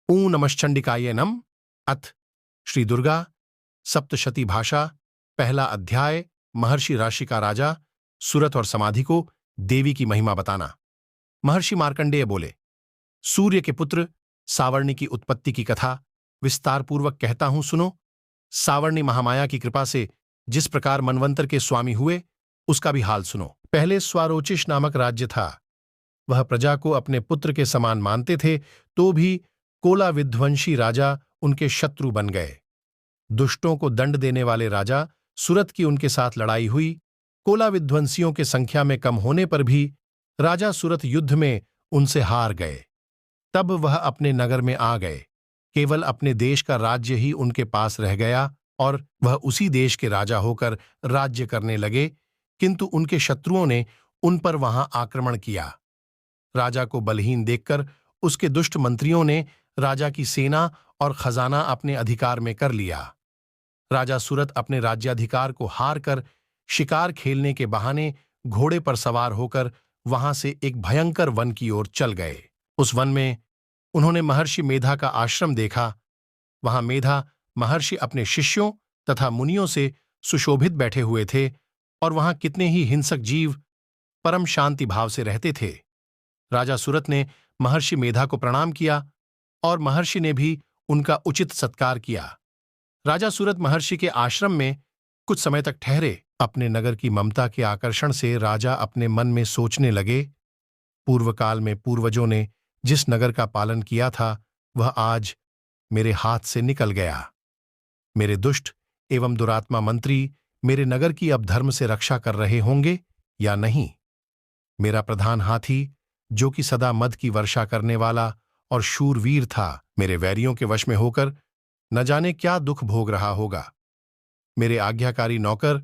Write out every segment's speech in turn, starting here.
ऊ नमश्चंडिकाय नम। अथ श्री दुर्गा सप्तशती भाषा। पहला अध्याय। महर्षि राशि का राजा सुरथ और समाधि को देवी की महिमा बताना। महर्षि मार्कंडेय बोले, सूर्य के पुत्र सावर्णी की उत्पत्ति की कथा विस्तारपूर्वक कहता हूं, सुनो। सावर्णी महामाया की कृपा से जिस प्रकार मनवंतर के स्वामी हुए, उसका भी हाल सुनो। पहले स्वारोचिष नामक राज्य था। वह प्रजा को अपने पुत्र के समान मानते थे, तो भी कोला विध्वंसी राजा उनके शत्रु बन गए। दुष्टों को दंड देने वाले राजा सुरथ की उनके साथ लड़ाई हुई। कोला विध्वंसियों के संख्या में कम होने पर भी राजा सुरथ युद्ध में उनसे हार गए। तब वह अपने नगर में आ गए। केवल अपने देश का राज्य ही उनके पास रह गया और वह उसी देश के राजा होकर राज्य करने लगे, किंतु उनके शत्रुओं ने उन पर वहां आक्रमण किया। राजा को बलहीन देखकर उसके दुष्ट मंत्रियों ने राजा की सेना और खजाना अपने अधिकार में कर लिया। राजा सुरथ अपने राज्याधिकार को हार कर शिकार खेलने के बहाने घोड़े पर सवार होकर वहां से एक भयंकर वन की ओर चल गए। उस वन में उन्होंने महर्षि मेधा का आश्रम देखा। वहां मेधा महर्षि अपने शिष्यों तथा मुनियों से सुशोभित बैठे हुए थे और वहां कितने ही हिंसक जीव परम शांति भाव से रहते थे। राजा सुरथ ने महर्षि मेधा को प्रणाम किया और महर्षि ने भी उनका उचित सत्कार किया। राजा सुरथ महर्षि के आश्रम में कुछ समय तक ठहरे। अपने नगर की ममता के आकर्षण से राजा अपने मन में सोचने लगे, पूर्व काल में पूर्वजों ने जिस नगर का पालन किया था, वह आज मेरे हाथ से निकल गया। मेरे दुष्ट एवं दुरात्मा मंत्री मेरे नगर की अब धर्म से रक्षा कर रहे होंगे या नहीं। मेरा प्रधान हाथी, जो कि सदा मद की वर्षा करने वाला और शूरवीर था, मेरे वैरियों के वश में होकर न जाने क्या दुख भोग रहा होगा। मेरे आज्ञाकारी नौकर,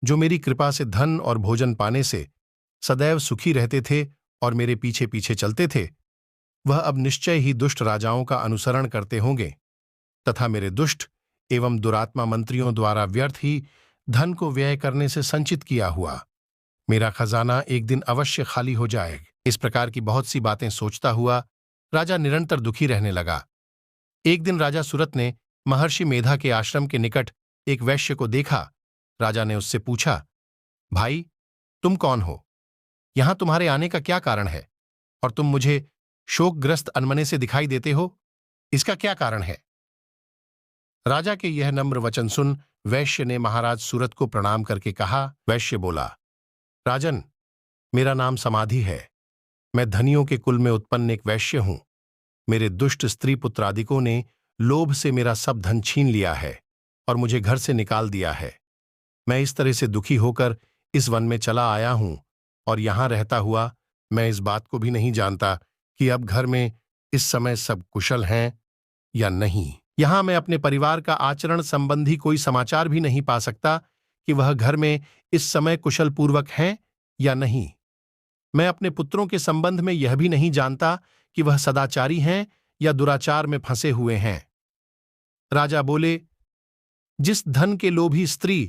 जो मेरी कृपा से धन और भोजन पाने से सदैव सुखी रहते थे और मेरे पीछे पीछे चलते थे, वह अब निश्चय ही दुष्ट राजाओं का अनुसरण करते होंगे तथा मेरे दुष्ट एवं दुरात्मा मंत्रियों द्वारा व्यर्थ ही धन को व्यय करने से संचित किया हुआ मेरा खजाना एक दिन अवश्य खाली हो जाएगा। इस प्रकार की बहुत सी बातें सोचता हुआ राजा निरंतर दुखी रहने लगा। एक दिन राजा सुरथ ने महर्षि मेधा के आश्रम के निकट एक वैश्य को देखा। राजा ने उससे पूछा, भाई, तुम कौन हो? यहां तुम्हारे आने का क्या कारण है? और तुम मुझे शोकग्रस्त अनमने से दिखाई देते हो, इसका क्या कारण है? राजा के यह नम्र वचन सुन वैश्य ने महाराज सुरथ को प्रणाम करके कहा। वैश्य बोला, राजन, मेरा नाम समाधि है। मैं धनियों के कुल में उत्पन्न एक वैश्य हूं। मेरे दुष्ट स्त्री पुत्रादिकों ने लोभ से मेरा सब धन छीन लिया है और मुझे घर से निकाल दिया है। मैं इस तरह से दुखी होकर इस वन में चला आया हूं और यहां रहता हुआ मैं इस बात को भी नहीं जानता कि अब घर में इस समय सब कुशल हैं या नहीं। यहां मैं अपने परिवार का आचरण संबंधी कोई समाचार भी नहीं पा सकता कि वह घर में इस समय कुशल पूर्वक हैं या नहीं। मैं अपने पुत्रों के संबंध में यह भी नहीं जानता कि वह सदाचारी हैं या दुराचार में फंसे हुए हैं। राजा बोले, जिस धन के लोभी स्त्री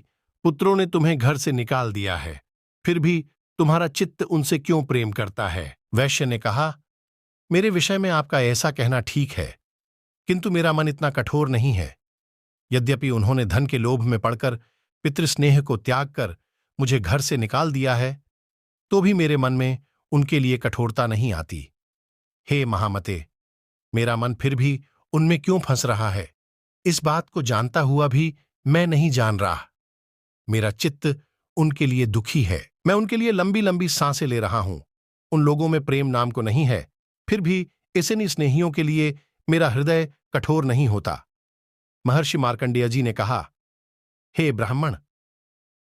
पुत्रों ने तुम्हें घर से निकाल दिया है, फिर भी तुम्हारा चित्त उनसे क्यों प्रेम करता है? वैश्य ने कहा, मेरे विषय में आपका ऐसा कहना ठीक है, किंतु मेरा मन इतना कठोर नहीं है। यद्यपि उन्होंने धन के लोभ में पड़कर पितृस्नेह को त्याग कर मुझे घर से निकाल दिया है, तो भी मेरे मन में उनके लिए कठोरता नहीं आती। हे महामते, मेरा मन फिर भी उनमें क्यों फंस रहा है, इस बात को जानता हुआ भी मैं नहीं जान रहा। मेरा चित्त उनके लिए दुखी है। मैं उनके लिए लंबी लंबी सांसें ले रहा हूं। उन लोगों में प्रेम नाम को नहीं है, फिर भी इतने स्नेहियों के लिए मेरा हृदय कठोर नहीं होता। महर्षि मार्कंडेय जी ने कहा, हे ब्राह्मण।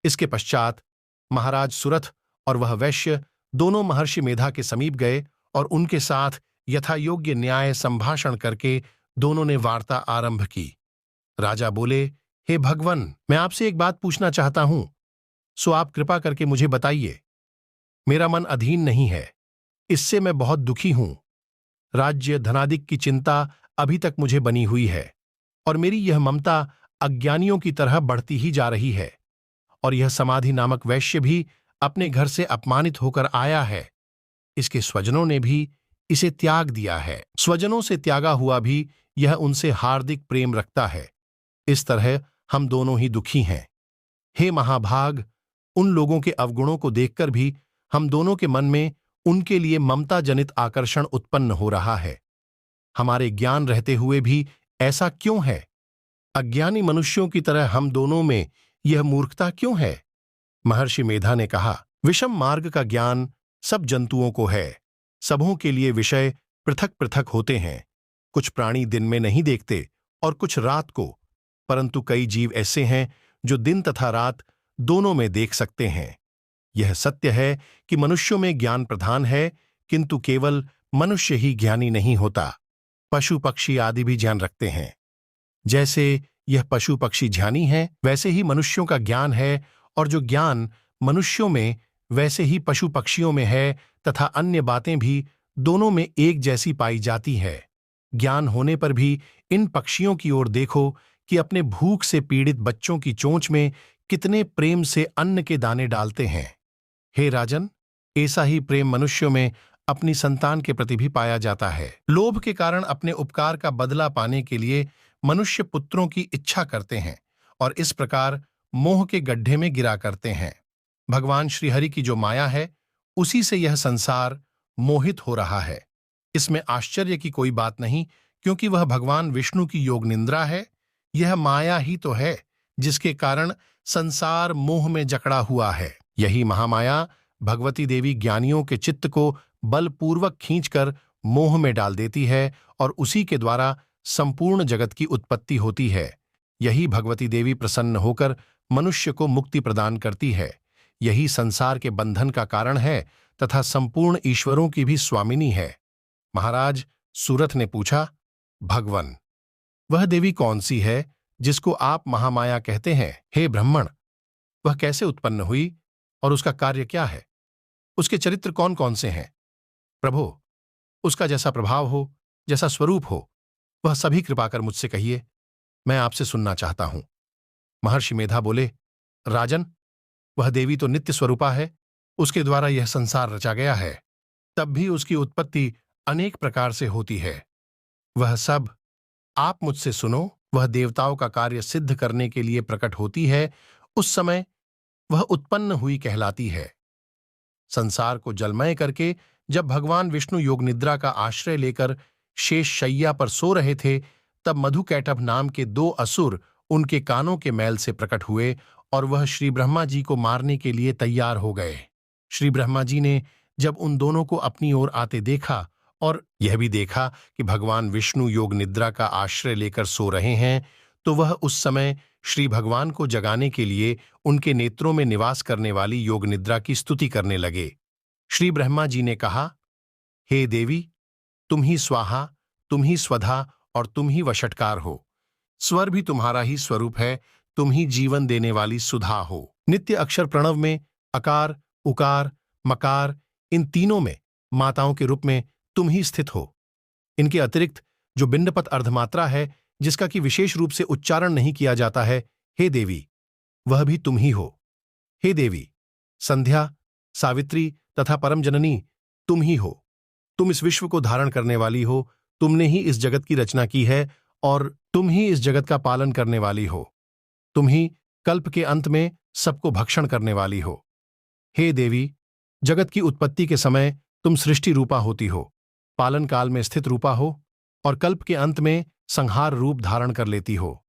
इसके पश्चात महाराज सुरथ और वह वैश्य दोनों महर्षि मेधा के समीप गए और उनके साथ यथायोग्य न्याय संभाषण करके दोनों ने वार्ता आरंभ की। राजा बोले, हे भगवन, मैं आपसे एक बात पूछना चाहता हूं, सो आप कृपा करके मुझे बताइए। मेरा मन अधीन नहीं है, इससे मैं बहुत दुखी हूं। राज्य धनादिक की चिंता अभी तक मुझे बनी हुई है और मेरी यह ममता अज्ञानियों की तरह बढ़ती ही जा रही है। और यह समाधि नामक वैश्य भी अपने घर से अपमानित होकर आया है। इसके स्वजनों ने भी इसे त्याग दिया है। स्वजनों से त्यागा हुआ भी यह उनसे हार्दिक प्रेम रखता है। इस तरह हम दोनों ही दुखी हैं। हे महाभाग, उन लोगों के अवगुणों को देखकर भी हम दोनों के मन में उनके लिए ममता जनित आकर्षण उत्पन्न हो रहा है। हमारे ज्ञान रहते हुए भी ऐसा क्यों है? अज्ञानी मनुष्यों की तरह हम दोनों में यह मूर्खता क्यों है? महर्षि मेधा ने कहा, विषम मार्ग का ज्ञान सब जंतुओं को है। सबों के लिए विषय पृथक पृथक होते हैं। कुछ प्राणी दिन में नहीं देखते और कुछ रात को, परंतु कई जीव ऐसे हैं जो दिन तथा रात दोनों में देख सकते हैं। यह सत्य है कि मनुष्यों में ज्ञान प्रधान है, किंतु केवल मनुष्य ही ज्ञानी नहीं होता। पशु पक्षी आदि भी ज्ञान रखते हैं। जैसे यह पशु पक्षी ज्ञानी है, वैसे ही मनुष्यों का ज्ञान है, और जो ज्ञान मनुष्यों में वैसे ही पशु पक्षियों में है, तथा अन्य बातें भी दोनों में एक जैसी पाई जाती है। ज्ञान होने पर भी इन पक्षियों की ओर देखो कि अपने भूख से पीड़ित बच्चों की चोंच में कितने प्रेम से अन्न के दाने डालते हैं। हे राजन, ऐसा ही प्रेम मनुष्यों में अपनी संतान के प्रति भी पाया जाता है। लोभ के कारण अपने उपकार का बदला पाने के लिए मनुष्य पुत्रों की इच्छा करते हैं और इस प्रकार मोह के गड्ढे में गिरा करते हैं। भगवान श्रीहरि की जो माया है, उसी से यह संसार मोहित हो रहा है। इसमें आश्चर्य की कोई बात नहीं, क्योंकि वह भगवान विष्णु की योग निंद्रा है। यह माया ही तो है जिसके कारण संसार मोह में जकड़ा हुआ है। यही महामाया भगवती देवी ज्ञानियों के चित्त को बलपूर्वक खींचकर मोह में डाल देती है और उसी के द्वारा संपूर्ण जगत की उत्पत्ति होती है। यही भगवती देवी प्रसन्न होकर मनुष्य को मुक्ति प्रदान करती है। यही संसार के बंधन का कारण है तथा संपूर्ण ईश्वरों की भी स्वामिनी है। महाराज, सूरथ ने पूछा, भगवन, वह देवी कौन सी है जिसको आप महामाया कहते हैं? हे ब्राह्मण, वह कैसे उत्पन्न हुई और उसका कार्य क्या है? उसके चरित्र कौन कौन से हैं? प्रभो, उसका जैसा प्रभाव हो, जैसा स्वरूप हो, वह सभी कृपा कर मुझसे कहिए, मैं आपसे सुनना चाहता हूं। महर्षि मेधा बोले, राजन, वह देवी तो नित्य स्वरूपा है। उसके द्वारा यह संसार रचा गया है। तब भी उसकी उत्पत्ति अनेक प्रकार से होती है। वह सब आप मुझसे सुनो। वह देवताओं का कार्य सिद्ध करने के लिए प्रकट होती है। उस समय वह उत्पन्न हुई कहलाती है। संसार को जलमय करके जब भगवान विष्णु योग निद्रा का आश्रय लेकर शेष शैया पर सो रहे थे, तब मधुकैटभ नाम के 2 असुर उनके कानों के मैल से प्रकट हुए और वह श्री ब्रह्मा जी को मारने के लिए तैयार हो गए। श्री ब्रह्मा जी ने जब उन दोनों को अपनी ओर आते देखा और यह भी देखा कि भगवान विष्णु योग निद्रा का आश्रय लेकर सो रहे हैं, तो वह उस समय श्री भगवान को जगाने के लिए उनके नेत्रों में निवास करने वाली योग निद्रा की स्तुति करने लगे। श्री ब्रह्मा जी ने कहा, हे देवी, तुम ही स्वाहा, तुम ही स्वधा और तुम ही वषटकार हो। स्वर भी तुम्हारा ही स्वरूप है। तुम ही जीवन देने वाली सुधा हो। नित्य अक्षर प्रणव में अकार, उकार, मकार, इन तीनों में माताओं के रूप में तुम ही स्थित हो। इनके अतिरिक्त जो बिंडपत अर्धमात्रा है, जिसका कि विशेष रूप से उच्चारण नहीं किया जाता है, हे देवी, वह भी तुम ही हो। हे देवी, संध्या, सावित्री तथा परम जननी तुम ही हो। तुम इस विश्व को धारण करने वाली हो। तुमने ही इस जगत की रचना की है और तुम ही इस जगत का पालन करने वाली हो। तुम ही कल्प के अंत में सबको भक्षण करने वाली हो। हे देवी, जगत की उत्पत्ति के समय तुम सृष्टि रूपा होती हो, पालन काल में स्थित रूपा हो और कल्प के अंत में संहार रूप धारण कर लेती हो।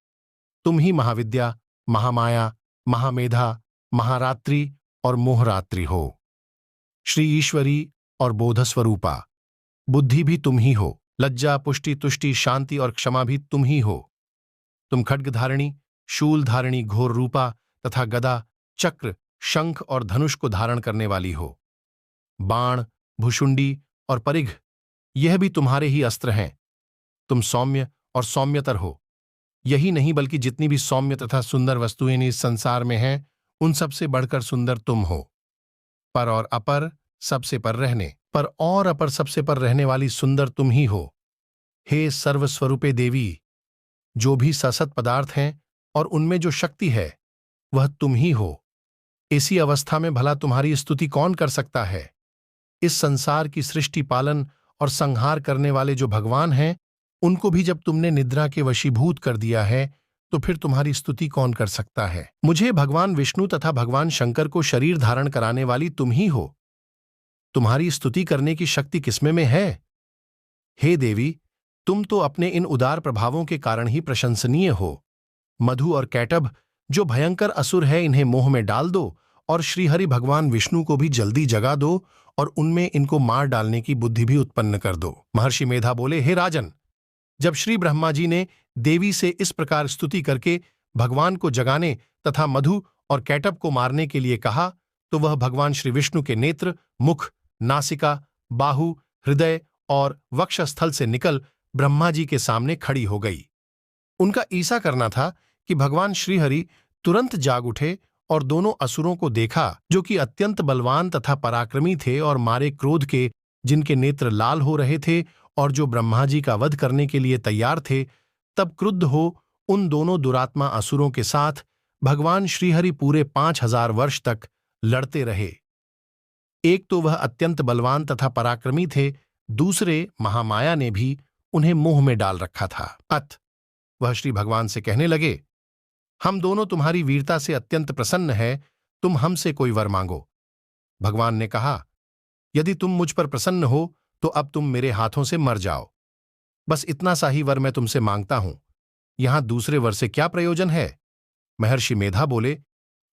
तुम ही महाविद्या, महामाया, महामेधा, महारात्रि और मोहरात्रि हो। श्री ईश्वरी और बोधस्वरूपा, बुद्धि भी तुम ही हो। लज्जा, पुष्टि, तुष्टि, शांति और क्षमा भी तुम ही हो। तुम खड्ग धारिणी, शूल धारिणी, घोर रूपा तथा गदा, चक्र, शंख और धनुष को धारण करने वाली हो। बाण, भुशुंडी और परिघ, यह भी तुम्हारे ही अस्त्र हैं। तुम सौम्य और सौम्यतर हो। यही नहीं बल्कि जितनी भी सौम्य तथा सुंदर वस्तुएं इस संसार में हैं, उन सबसे बढ़कर सुंदर तुम हो। पर और अपर सबसे पर रहने, पर और अपर सबसे पर रहने वाली सुंदर तुम ही हो। हे सर्वस्वरूपे देवी, जो भी ससत पदार्थ हैं और उनमें जो शक्ति है, वह तुम ही हो। इसी अवस्था में भला तुम्हारी स्तुति कौन कर सकता है? इस संसार की सृष्टि, पालन और संहार करने वाले जो भगवान हैं, उनको भी जब तुमने निद्रा के वशीभूत कर दिया है, तो फिर तुम्हारी स्तुति कौन कर सकता है? मुझे भगवान विष्णु तथा भगवान शंकर को शरीर धारण कराने वाली तुम ही हो। तुम्हारी स्तुति करने की शक्ति किसमें में है? हे देवी, तुम तो अपने इन उदार प्रभावों के कारण ही प्रशंसनीय हो। मधु और कैटभ, जो भयंकर असुर है, इन्हें मोह में डाल दो और श्रीहरि भगवान विष्णु को भी जल्दी जगा दो और उनमें इनको मार डालने की बुद्धि भी उत्पन्न कर दो। महर्षि मेधा बोले, हे राजन, जब श्री ब्रह्मा जी ने देवी से इस प्रकार स्तुति करके भगवान को जगाने तथा मधु और कैटभ को मारने के लिए कहा, तो वह भगवान श्री विष्णु के नेत्र, मुख, नासिका, बाहु, हृदय और वक्षस्थल से निकल ब्रह्मा जी के सामने खड़ी हो गई। उनका ईसा करना था कि भगवान श्रीहरि तुरंत जाग उठे और दोनों असुरों को देखा, जो कि अत्यंत बलवान तथा पराक्रमी थे और मारे क्रोध के, जिनके नेत्र लाल हो रहे थे और जो ब्रह्मा जी का वध करने के लिए तैयार थे, तब क्रुद्ध हो उन दोनों दुरात्मा असुरों के साथ भगवान श्रीहरि पूरे 5000 वर्ष तक लड़ते रहे। एक तो वह अत्यंत बलवान तथा पराक्रमी थे, दूसरे महामाया ने भी उन्हें मोह में डाल रखा था। अत वह श्री भगवान से कहने लगे, हम दोनों तुम्हारी वीरता से अत्यंत प्रसन्न है, तुम हमसे कोई वर मांगो। भगवान ने कहा, यदि तुम मुझ पर प्रसन्न हो तो अब तुम मेरे हाथों से मर जाओ। बस इतना सा ही वर मैं तुमसे मांगता हूं, यहां दूसरे वर से क्या प्रयोजन है? महर्षि मेधा बोले,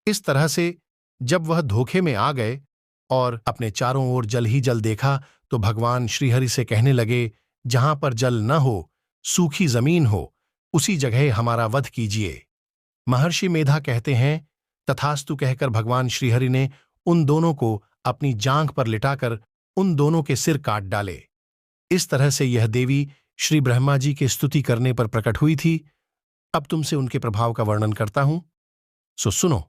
इस तरह से जब वह धोखे में आ गए और अपने चारों ओर जल ही जल देखा, तो भगवान श्रीहरि से कहने लगे, जहां पर जल न हो, सूखी जमीन हो, उसी जगह हमारा वध कीजिए। महर्षि मेधा कहते हैं, तथास्तु कहकर भगवान श्रीहरि ने उन दोनों को अपनी जांघ पर लिटाकर उन दोनों के सिर काट डाले। इस तरह से यह देवी श्री ब्रह्मा जी के स्तुति करने पर प्रकट हुई थी। अब तुमसे उनके प्रभाव का वर्णन करता हूं, सो सुनो।